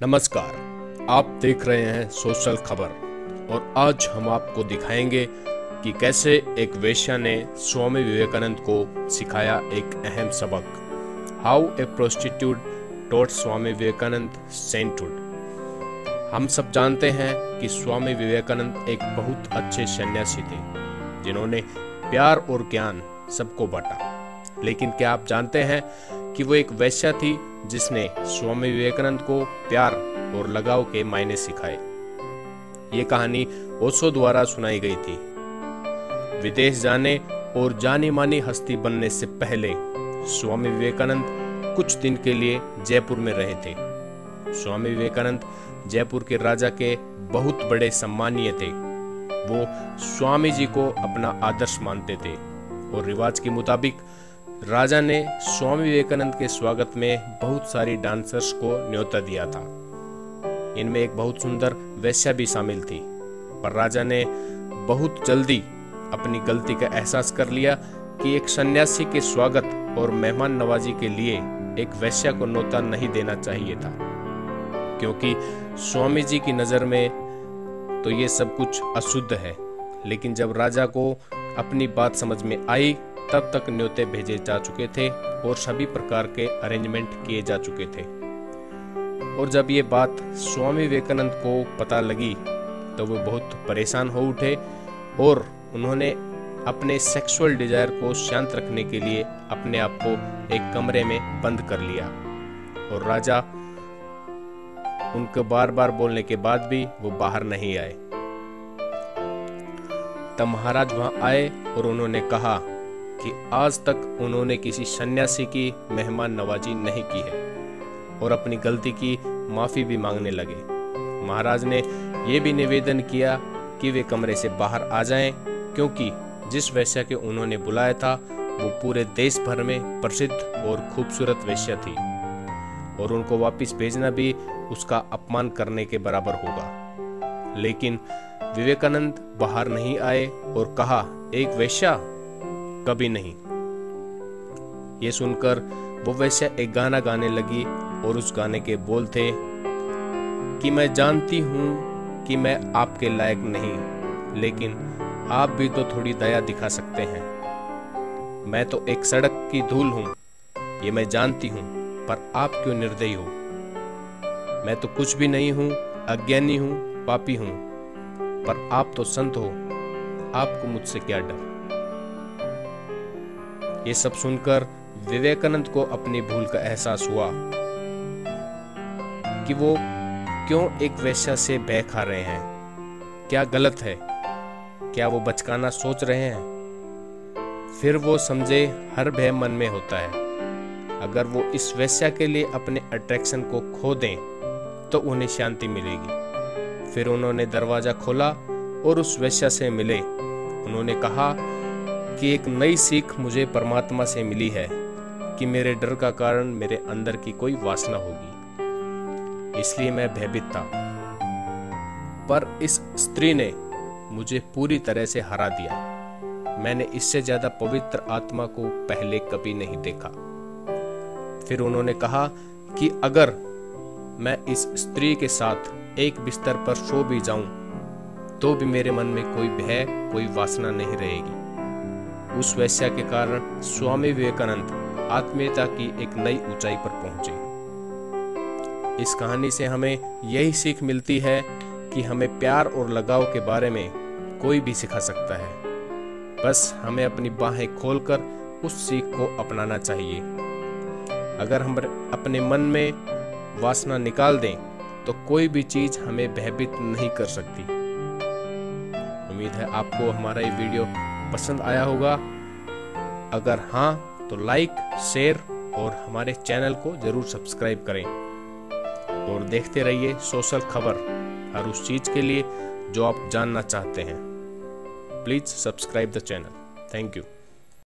नमस्कार, आप देख रहे हैं सोशल खबर और आज हम आपको दिखाएंगे कि कैसे एक वेश्या ने स्वामी विवेकानंद को सिखाया एक अहम सबक। How a prostitute taught Swami Vivekananda sainthood. हम सब जानते हैं कि स्वामी विवेकानंद एक बहुत अच्छे सन्यासी थे जिन्होंने प्यार और ज्ञान सबको बांटा। लेकिन क्या आप जानते हैं कि वो एक वेश्या थी जिसने स्वामी विवेकानंद को प्यार और लगाव के मायने सिखाए। ये कहानी ओशो द्वारा सुनाई गई थी। विदेश जाने और जानी मानी हस्ती बनने से पहले स्वामी विवेकानंद कुछ दिन के लिए जयपुर में रहे थे। स्वामी विवेकानंद जयपुर के राजा के बहुत बड़े सम्मानीय थे। वो स्वामी जी को अपना आदर्श मानते थे और रिवाज के मुताबिक राजा ने स्वामी विवेकानंद के स्वागत में बहुत सारी डांसर्स को न्योता दिया था। इनमें एक बहुत सुंदर वेश्या भी शामिल थी, पर राजा ने बहुत जल्दी अपनी गलती का एहसास कर लिया कि एक सन्यासी के स्वागत और मेहमान नवाजी के लिए एक वेश्या को न्योता नहीं देना चाहिए था, क्योंकि स्वामी जी की नज़र में तो ये सब कुछ अशुद्ध है। लेकिन जब राजा को अपनी बात समझ में आई तब तक न्योते भेजे जा चुके थे और सभी प्रकार के अरेंजमेंट किए जा चुके थे। और जब ये बात स्वामी विवेकानंद को पता लगी तो वो बहुत परेशान हो उठे और उन्होंने अपने सेक्सुअल डिजायर को शांत रखने के लिए अपने आप को एक कमरे में बंद कर लिया। और राजा उनको बार बार बोलने के बाद भी वो बाहर नहीं आए। तब महाराज वहां आए और उन्होंने कहा कि आज तक उन्होंने किसी सन्यासी की मेहमान नवाजी नहीं की है और अपनी गलती की माफी भी मांगने लगे। महाराज ने यह भी निवेदन किया कि वे कमरे से बाहर आ जाएं, क्योंकि जिस वेश्या के उन्होंने बुलाया था वो पूरे देश भर में प्रसिद्ध और खूबसूरत वेश्या थी और उनको वापस भेजना भी उसका अपमान करने के बराबर होगा। लेकिन विवेकानंद बाहर नहीं आए और कहा, एक वेश्या? कभी नहीं। ये सुनकर वो वेश्या एक गाना गाने लगी और उस गाने के बोल थे कि मैं जानती हूं कि मैं आपके लायक नहीं, लेकिन आप भी तो थोड़ी दया दिखा सकते हैं। मैं तो एक सड़क की धूल हूं, ये मैं जानती हूं, पर आप क्यों निर्दयी हो? मैं तो कुछ भी नहीं हूं, अज्ञानी हूं, पापी हूं, पर आप तो संत हो, आपको मुझसे क्या डर? ये सब सुनकर विवेकानंद को अपनी भूल का एहसास हुआ कि वो क्यों एक वेश्या से भय खा रहे हैं। क्या गलत है? क्या वो बचकाना सोच रहे हैं? फिर वो समझे हर भय मन में होता है। अगर वो इस वेश्या के लिए अपने अट्रैक्शन को खो दें तो उन्हें शांति मिलेगी। फिर उन्होंने दरवाजा खोला और उस वेश्या से मिले। उन्होंने कहा कि एक नई सीख मुझे परमात्मा से मिली है कि मेरे डर का कारण मेरे अंदर की कोई वासना होगी, इसलिए मैं भयभीत था। पर इस स्त्री ने मुझे पूरी तरह से हरा दिया। मैंने इससे ज्यादा पवित्र आत्मा को पहले कभी नहीं देखा। फिर उन्होंने कहा कि अगर मैं इस स्त्री के साथ एक बिस्तर पर सो भी जाऊं तो भी मेरे मन में कोई भय, कोई वासना नहीं रहेगी। उस वेश्या के कारण स्वामी विवेकानंद आत्मीयता की एक नई ऊंचाई पर पहुंचे। इस कहानी से हमें यही सीख मिलती है कि हमें प्यार और लगाव के बारे में कोई भी सिखा सकता है, बस हमें अपनी बाहें खोलकर उस सीख को अपनाना चाहिए। अगर हम अपने मन में वासना निकाल दें तो कोई भी चीज हमें भयभीत नहीं कर सकती। उम्मीद है आपको हमारा ये वीडियो पसंद आया होगा। अगर हाँ तो लाइक, शेयर और हमारे चैनल को जरूर सब्सक्राइब करें और देखते रहिए सोशल खबर हर उस चीज के लिए जो आप जानना चाहते हैं। Please subscribe the channel. Thank you.